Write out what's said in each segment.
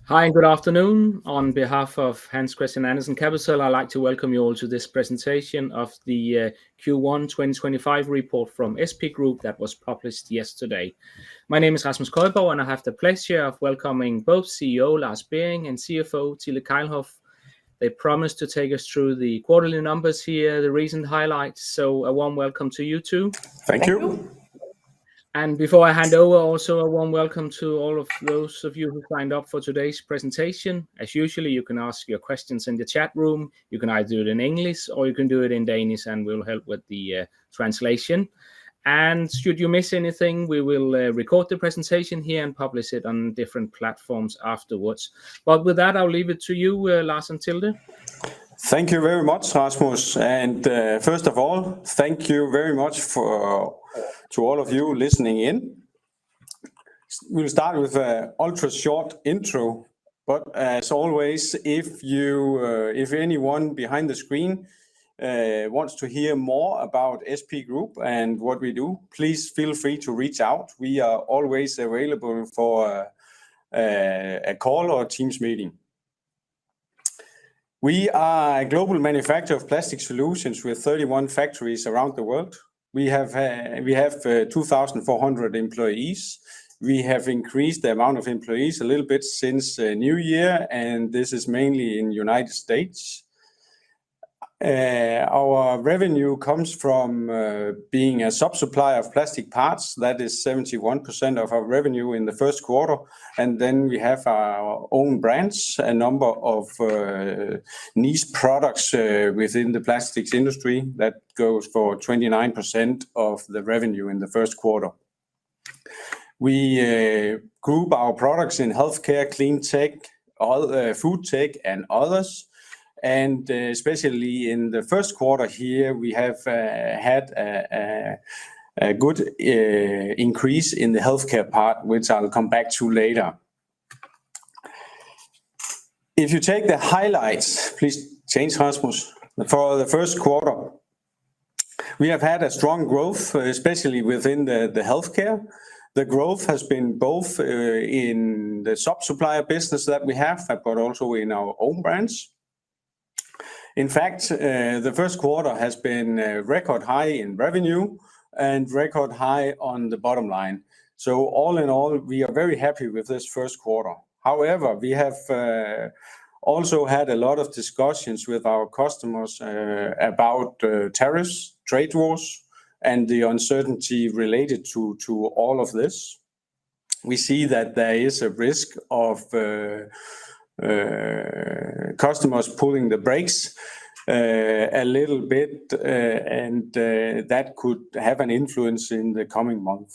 Hi and good afternoon. On behalf of Hans Christian Andersen Capital, I'd like to welcome you all to this presentation of the Q1 2025 report from SP Group that was published yesterday. My name is Rasmus Køjborg, and I have the pleasure of welcoming both CEO Lars Bering and CFO Tille Keilhoff. They promised to take us through the quarterly numbers here, the recent highlights. So a warm welcome to you too. Thank you. And before I hand over, also a warm welcome to all of those of you who signed up for today's presentation. As usual, you can ask your questions in the chat room. You can either do it in English or you can do it in Danish, and we'll help with the translation. And should you miss anything, we will record the presentation here and publish it on different platforms afterwards. But with that, I'll leave it to you, Lars and Tilde. Thank you very much, Rasmus. And first of all, thank you very much to all of you listening in. We'll start with an ultra short intro, but as always, if anyone behind the screen wants to hear more about SP Group and what we do, please feel free to reach out. We are always available for a call or a Teams meeting. We are a global manufacturer of plastic solutions with 31 factories around the world. We have 2,400 employees. We have increased the amount of employees a little bit since New Year, and this is mainly in the United States. Our revenue comes from being a sub-supplier of plastic parts. That is 71% of our revenue in the first quarter. And then we have our own brands, a number of niche products within the plastics industry that goes for 29% of the revenue in the first quarter. We group our products in healthcare, clean tech, food tech, and others. And especially in the first quarter here, we have had a good increase in the healthcare part, which I'll come back to later. If you take the highlights, please change, Rasmus. For the first quarter, we have had a strong growth, especially within the healthcare. The growth has been both in the sub-supplier business that we have, but also in our own brands. In fact, the first quarter has been record high in revenue and record high on the bottom line. So all in all, we are very happy with this first quarter. However, we have also had a lot of discussions with our customers about tariffs, trade wars, and the uncertainty related to all of this. We see that there is a risk of customers pulling the brakes a little bit, and that could have an influence in the coming month.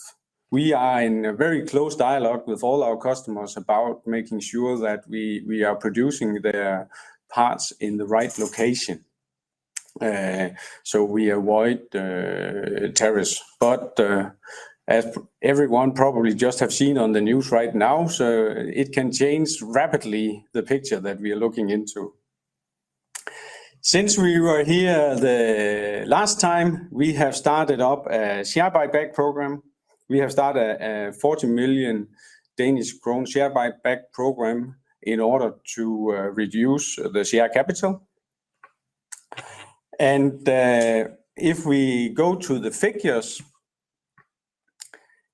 We are in a very close dialogue with all our customers about making sure that we are producing their parts in the right location, so we avoid tariffs. But as everyone probably just have seen on the news right now, so it can change rapidly the picture that we are looking into. Since we were here the last time, we have started up a share buyback program. We have started a 40 million Danish krone share buyback program in order to reduce the share capital. And if we go to the figures,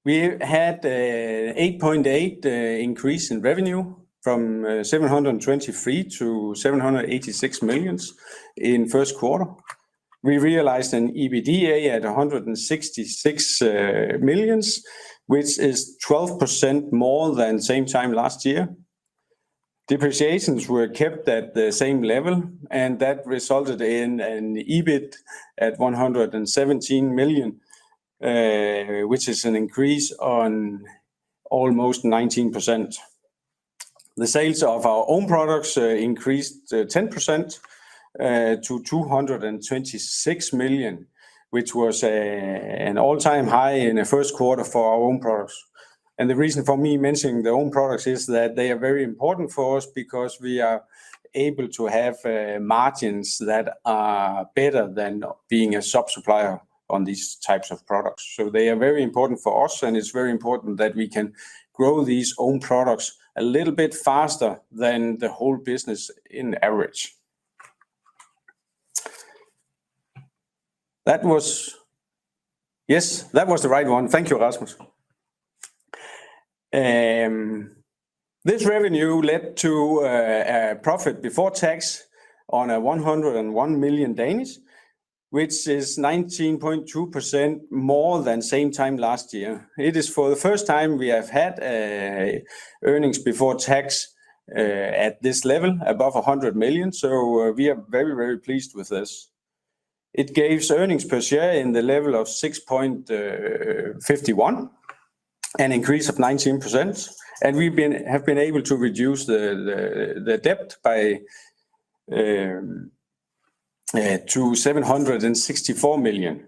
we had 8.8 increase in revenue from 723 to 786 million in first quarter. We realized an EBITDA at 166 million, which is 12% more than same time last year. Depreciations were kept at the same level, and that resulted in an EBIT at 117 million, which is an increase on almost 19%. The sales of our own products increased 10% to 226 million, which was an all-time high in the first quarter for our own products. And the reason for me mentioning the own products is that they are very important for us because we are able to have margins that are better than being a sub-supplier on these types of products. So they are very important for us, and it's very important that we can grow these own products a little bit faster than the whole business in average. That was the right one. Thank you, Rasmus. This revenue led to a profit before tax on 101 million Danish, which is 19.2% more than same time last year. It is for the first time we have had earnings before tax at this level, above 100 million. So we are very, very pleased with this. It gives earnings per share in the level of 6.51, an increase of 19%. And we have been able to reduce the debt by to 764 million.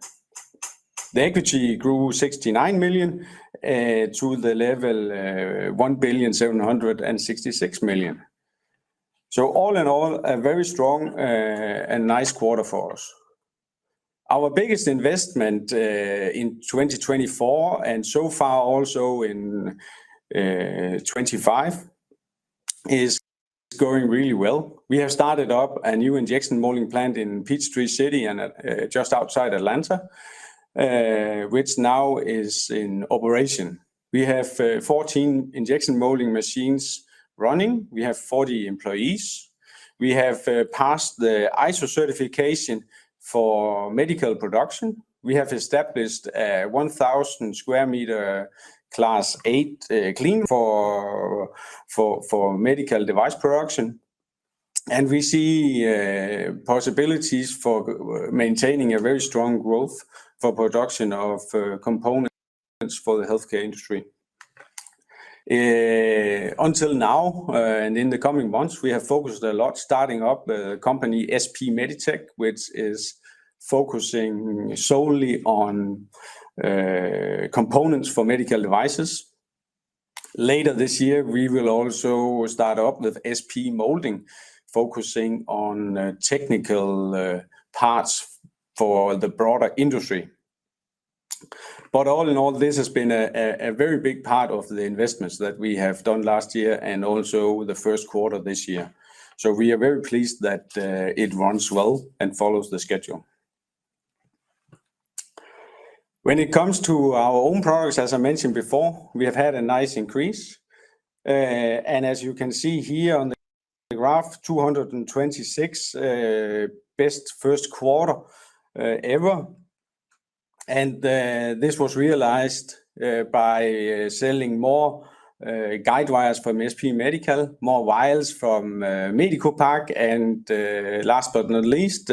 The equity grew 69 million to the level 1,766 million. So all in all, a very strong and nice quarter for us. Our biggest investment in 2024 and so far also in 25 is going really well. We have started up a new injection molding plant in Peachtree City and just outside Atlanta, which now is in operation. We have 14 injection molding machines running. We have 40 employees. We have passed the ISO certification for medical production. We have established a 1,000 square meter Class 8 clean for medical device production. And we see possibilities for maintaining a very strong growth for production of components for the healthcare industry. Until now, and in the coming months, we have focused a lot starting up the company SP Meditech, which is focusing solely on components for medical devices. Later this year, we will also start up with SP Molding, focusing on technical parts for the broader industry. But all in all, this has been a very big part of the investments that we have done last year and also the first quarter this year. So we are very pleased that it runs well and follows the schedule. When it comes to our own products, as I mentioned before, we have had a nice increase. And as you can see here on the graph, 226 best first quarter ever. And this was realized by selling more guide wires from SP Medical, more vials from Medicopack, and last but not least,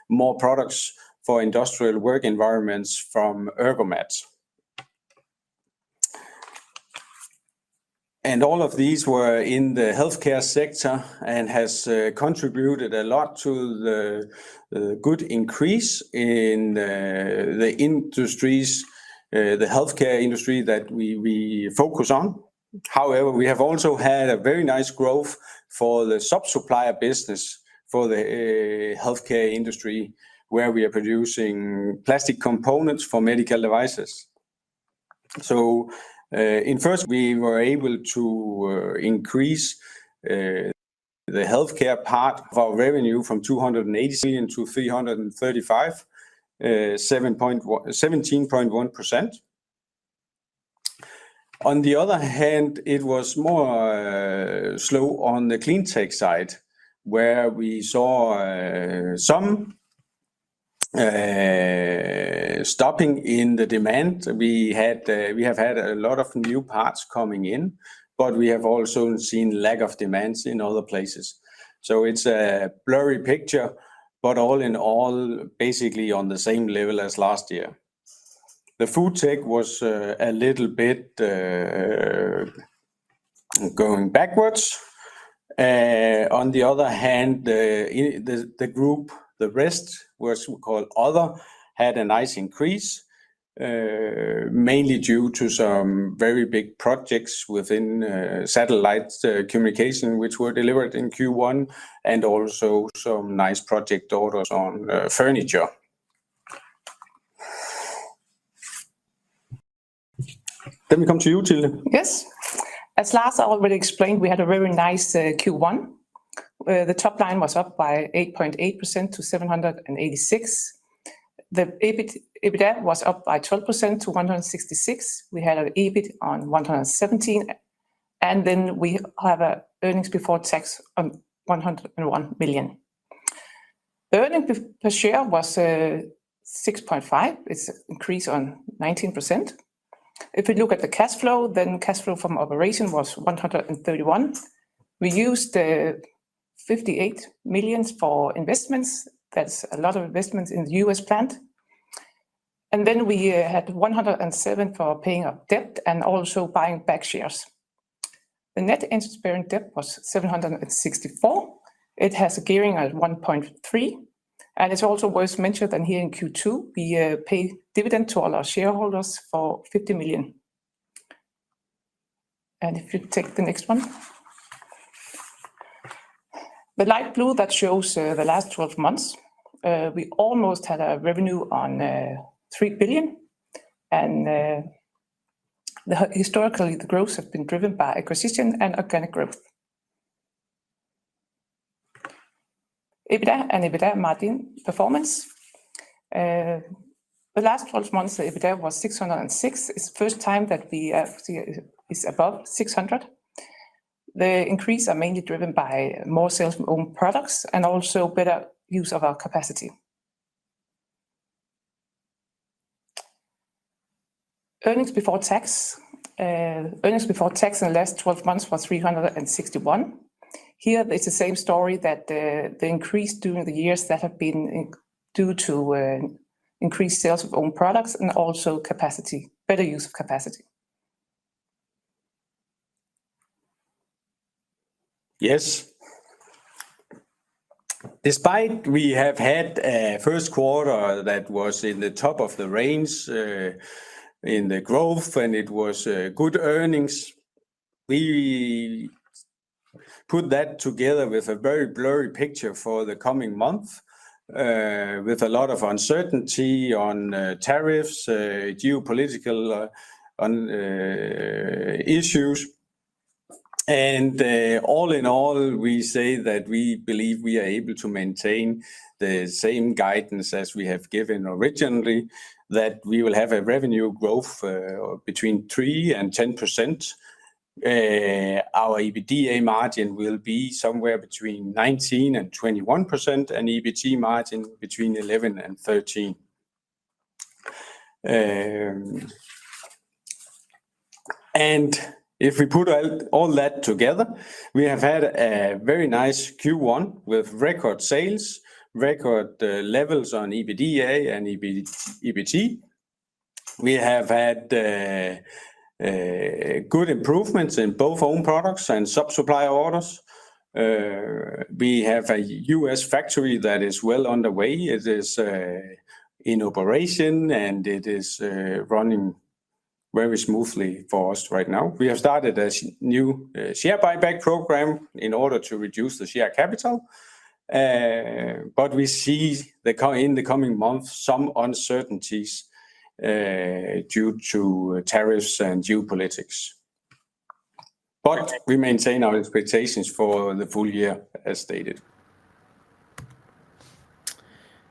more products for industrial work environments from Ergomat. And all of these were in the healthcare sector and has contributed a lot to the good increase in the industries, the healthcare industry that we focus on. However, we have also had a very nice growth for the sub-supplier business for the healthcare industry, where we are producing plastic components for medical devices. So in first, we were able to increase the healthcare part of our revenue from 280 million to 335, 17.1%. On the other hand, it was more slow on the clean tech side, where we saw some stopping in the demand. We have had a lot of new parts coming in, but we have also seen lack of demands in other places. So it's a blurry picture, but all in all, basically on the same level as last year. The food tech was a little bit going backwards. On the other hand, the group, the rest, was called Other, had a nice increase, mainly due to some very big projects within satellite communication, which were delivered in Q1, and also some nice project orders on furniture. Then we come to you, Tilde. Yes. As Lars already explained, we had a very nice Q1. The top line was up by 8.8% to 786. The EBITDA was up by 12% to 166. We had an EBIT on 117, and then we have a earnings before tax on 101 million. The earnings per share was 6.5. It's an increase on 19%. If we look at the cash flow, then cash flow from operation was 131. We used 58 million for investments. That's a lot of investments in the US plant. And then we had 107 for paying up debt and also buying back shares. The net interest-bearing debt was 764. It has a gearing at 1.3. And it's also worth mentioning that here in Q2, we pay dividend to all our shareholders for 50 million. And if you take the next one. The light blue that shows the last 12 months, we almost had a revenue on 3 billion. And historically, the growth has been driven by acquisition and organic growth. EBITDA and EBITDA margin performance. The last 12 months, the EBITDA was 606. It's the first time that we is above 600. The increase are mainly driven by more sales from own products and also better use of our capacity. Earnings before tax. Earnings before tax in the last 12 months was 361. Here, it's the same story that the increase during the years that have been due to increased sales of own products and also capacity, better use of capacity. Yes. Despite we have had a first quarter that was in the top of the range in the growth, and it was good earnings, we put that together with a very blurry picture for the coming month, with a lot of uncertainty on tariffs, geopolitical issues. And all in all, we say that we believe we are able to maintain the same guidance as we have given originally, that we will have a revenue growth between 3 and 10%. Our EBITDA margin will be somewhere between 19 and 21%, and EBIT margin between 11 and 13. And if we put all that together, we have had a very nice Q1 with record sales, record levels on EBITDA and EBIT. We have had good improvements in both own products and sub-supplier orders. We have a US factory that is well underway. It is in operation and it is running very smoothly for us right now. We have started a new share buyback program in order to reduce the share capital. But we see in the coming months some uncertainties due to tariffs and geopolitics. But we maintain our expectations for the full year as stated.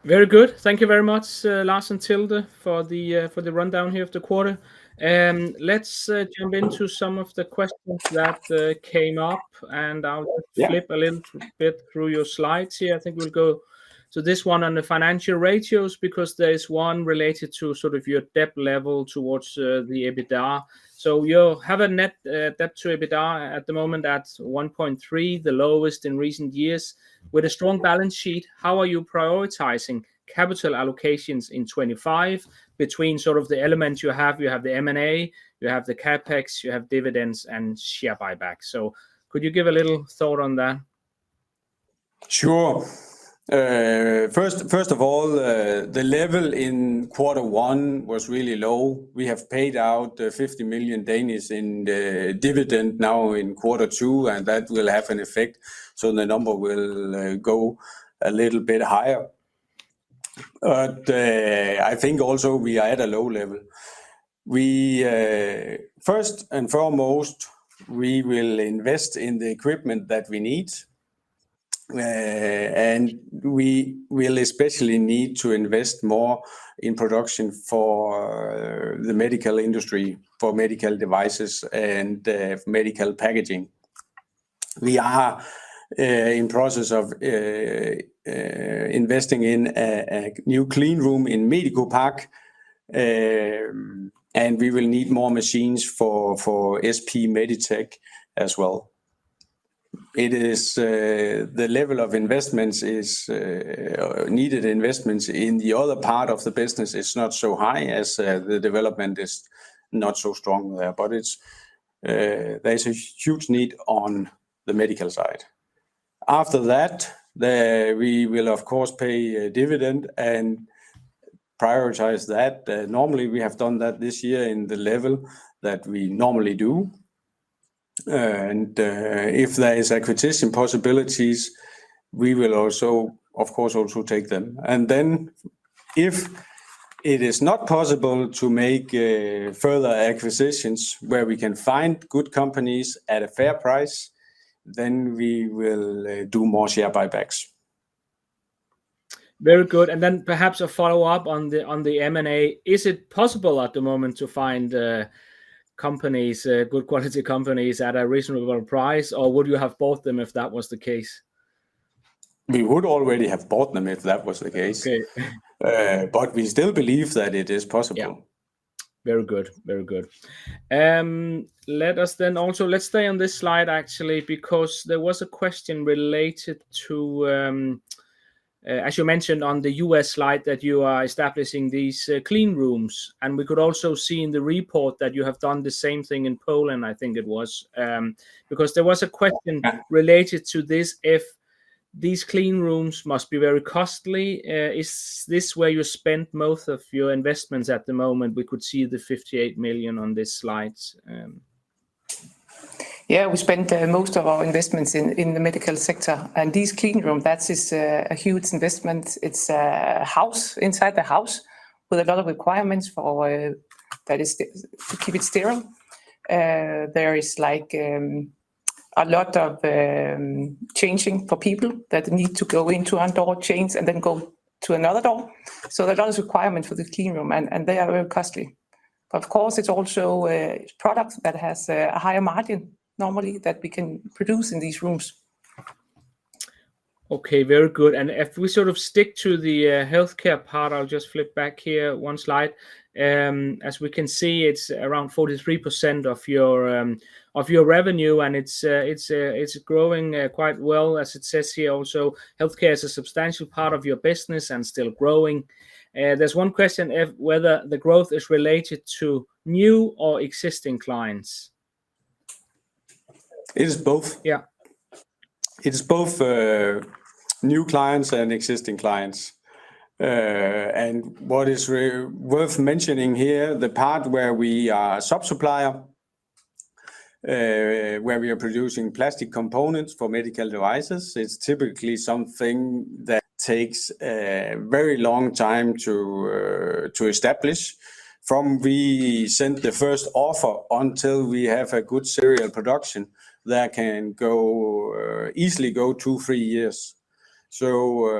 Very good. Thank you very much, Lars and Tilde, for the rundown here of the quarter. Let's jump into some of the questions that came up, and I'll just flip a little bit through your slides here. I think we'll go to this one on the financial ratios, because there is one related to sort of your debt level towards the EBITDA. So you have a net debt to EBITDA at the moment at 1.3, the lowest in recent years. With a strong balance sheet, how are you prioritizing capital allocations in 25 between sort of the elements you have? You have the M&A, you have the CapEx, you have dividends and share buyback. So could you give a little thought on that? Sure. First of all, the level in Q1 was really low. We have paid out 50 million in dividend now in Q2, and that will have an effect. So the number will go a little bit higher. But I think also we are at a low level. We first and foremost we will invest in the equipment that we need. And we will especially need to invest more in production for the medical industry, for medical devices and medical packaging. We are in process of investing in a new clean room in Medico Park, and we will need more machines for SP Meditech as well. It is the level of investments is needed investments in the other part of the business is not so high, as the development is not so strong there, but it's there's a huge need on the medical side. After that, we will of course pay a dividend and prioritize that. Normally we have done that this year in the level that we normally do. And if there is acquisition possibilities, we will also, of course, also take them. And then if it is not possible to make further acquisitions where we can find good companies at a fair price, then we will do more share buybacks. Very good. And then perhaps a follow-up on the M&A. Is it possible at the moment to find companies, good quality companies at a reasonable price, or would you have bought them if that was the case? We would already have bought them if that was the case. Okay. But we still believe that it is possible. Yeah. Very good. Very good. Let's stay on this slide actually, because there was a question related to as you mentioned on the US slide, that you are establishing these clean rooms, and we could also see in the report that you have done the same thing in Poland, I think it was, because there was a question related to this, if these clean rooms must be very costly. Is this where you spend most of your investments at the moment? We could see the 58 million on this slide. Yeah, we spent most of our investments in the medical sector, and these clean room, that is a huge investment. It's a house inside the house with a lot of requirements for that is to keep it sterile. There is like a lot of changing for people that need to go into one door, change, and then go to another door. So there are a lot of requirements for the clean room, and they are very costly. But of course, it's also a product that has a higher margin normally that we can produce in these rooms. Okay, very good. And if we sort of stick to the healthcare part, I'll just flip back here one slide. As we can see, it's around 43% of your revenue, and it's growing quite well, as it says here. Also, healthcare is a substantial part of your business and still growing. There's one question: whether the growth is related to new or existing clients. It is both. Yeah. It is both new clients and existing clients. And what is worth mentioning here, the part where we are a sub-supplier, where we are producing plastic components for medical devices, it's typically something that takes a very long time to establish. From we send the first offer until we have a good serial production, that can go easily go 2-3 years. So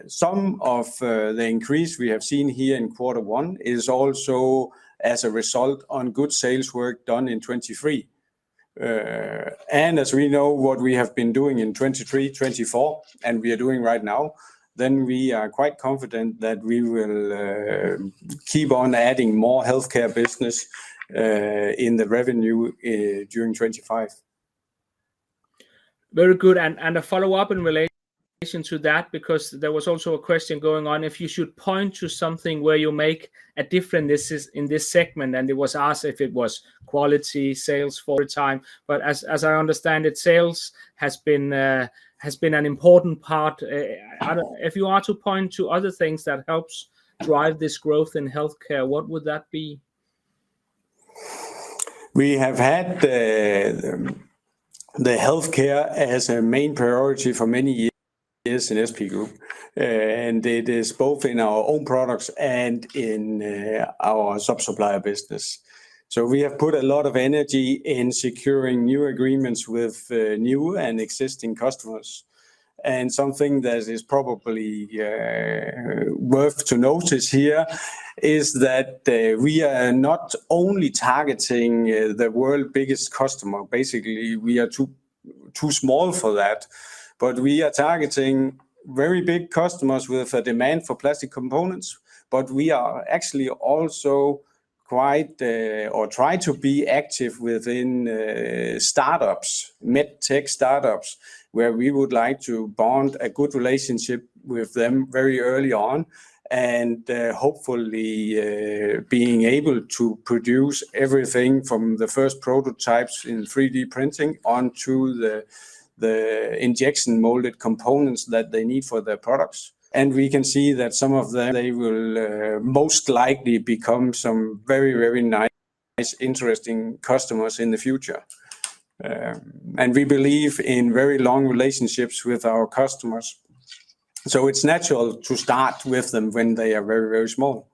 some of the increase we have seen here in Q1 is also as a result on good sales work done in 23. And as we know what we have been doing in 23, 24, and we are doing right now, then we are quite confident that we will keep on adding more healthcare business in the revenue during 25. Very good. And a follow-up in relation to that, because there was also a question going on if you should point to something where you make a difference in this segment, and it was asked if it was quality sales for the time. But as I understand it, sales has been an important part. If you are to point to other things that helps drive this growth in healthcare, what would that be? We have had the healthcare as a main priority for many years in SP Group, and it is both in our own products and in our sub-supplier business. So we have put a lot of energy in securing new agreements with new and existing customers. And something that is probably worth to notice here is that we are not only targeting the world's biggest customer. Basically, we are too small for that, but we are targeting very big customers with a demand for plastic components. But we are actually also quite or try to be active within startups, medtech startups, where we would like to bond a good relationship with them very early on, and hopefully being able to produce everything from the first prototypes in 3D printing onto the injection molded components that they need for their products. And we can see that some of them, they will most likely become some very, very nice, interesting customers in the future. And we believe in very long relationships with our customers. So it's natural to start with them when they are very, very small.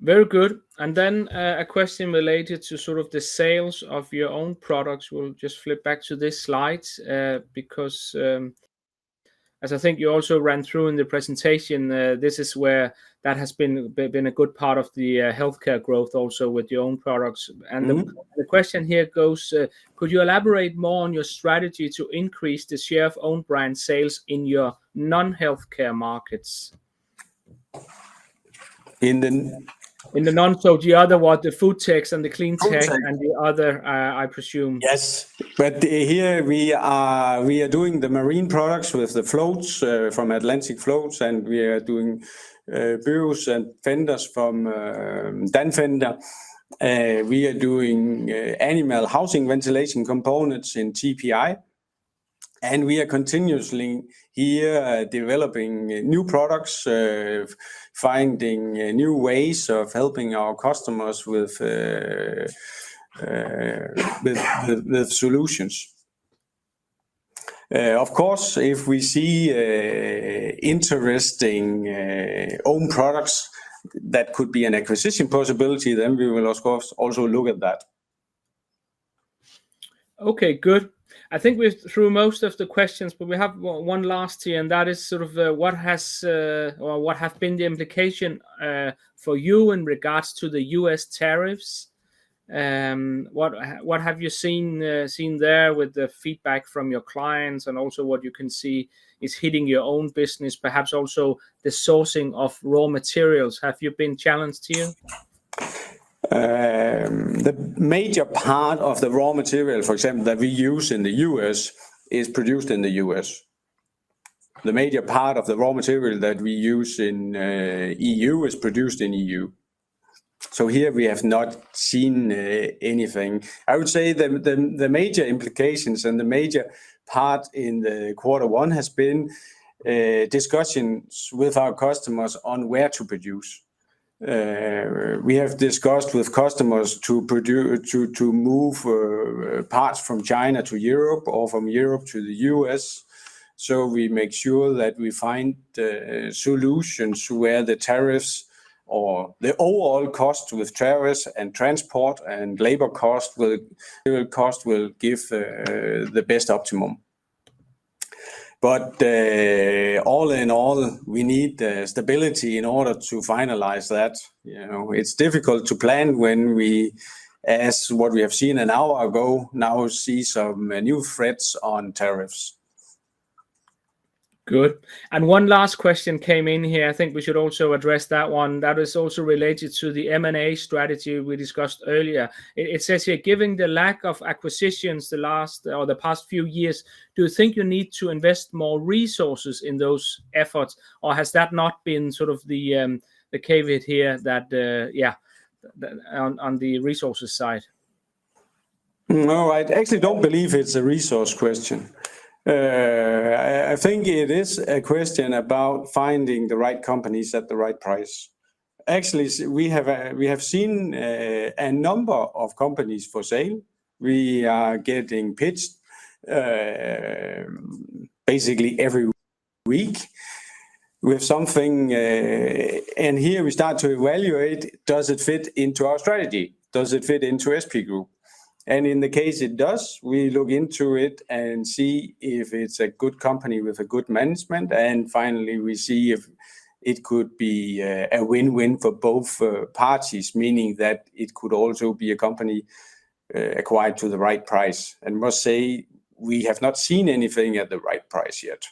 Very good. And then a question related to sort of the sales of your own products. We'll just flip back to this slide because as I think you also ran through in the presentation, this is where that has been a good part of the healthcare growth also with your own products. And the question here goes, could you elaborate more on your strategy to increase the share of own brand sales in your non-healthcare markets? In the non, so the other the food techs and the clean tech and the other, I presume. Yes, but here we are doing the marine products with the floats from Atlantic Floats, and we are doing buoys and fenders from Danfender. We are doing animal housing ventilation components in TPI. And we are continuously here developing new products, finding new ways of helping our customers with solutions. Of course, if we see interesting own products that could be an acquisition possibility, then we will of course also look at that. Okay, good. I think we're through most of the questions, but we have one last here, and that is sort of what have been the implication for you in regards to the US tariffs? What have you seen there with the feedback from your clients, and also what you can see is hitting your own business, perhaps also the sourcing of raw materials? Have you been challenged here? The major part of the raw material, for example, that we use in the US is produced in the US. The major part of the raw material that we use in EU is produced in EU. So here we have not seen anything. I would say the major implications and the major part in the Q1 has been discussions with our customers on where to produce. We have discussed with customers to move parts from China to Europe or from Europe to the US. So we make sure that we find solutions where the tariffs or the overall cost with tariffs and transport and labor cost will give the best optimum. But all in all, we need stability in order to finalize that. You know, it's difficult to plan when we, as what we have seen an hour ago, now see some new threats on tariffs. Good. And one last question came in here. I think we should also address that one. That is also related to the M&A strategy we discussed earlier. It says here, given the lack of acquisitions the past few years, do you think you need to invest more resources in those efforts, or has that not been sort of the caveat here that on the resources side? No, I actually don't believe it's a resource question. I think it is a question about finding the right companies at the right price. Actually, we have seen a number of companies for sale. We are getting pitched basically every week with something, and here we start to evaluate, does it fit into our strategy? does it fit into SP Group? And in the case it does, we look into it and see if it's a good company with a good management. And finally, we see if it could be a win-win for both parties, meaning that it could also be a company acquired to the right price. And must say, we have not seen anything at the right price yet.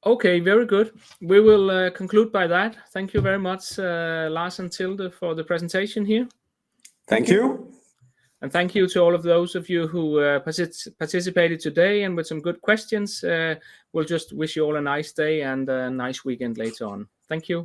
Okay, very good. We will conclude by that. Thank you very much, Lars and Tilde, for the presentation here. Thank you. And thank you to all of those of you who participated today and with some good questions. We'll just wish you all a nice day and a nice weekend later on. Thank you.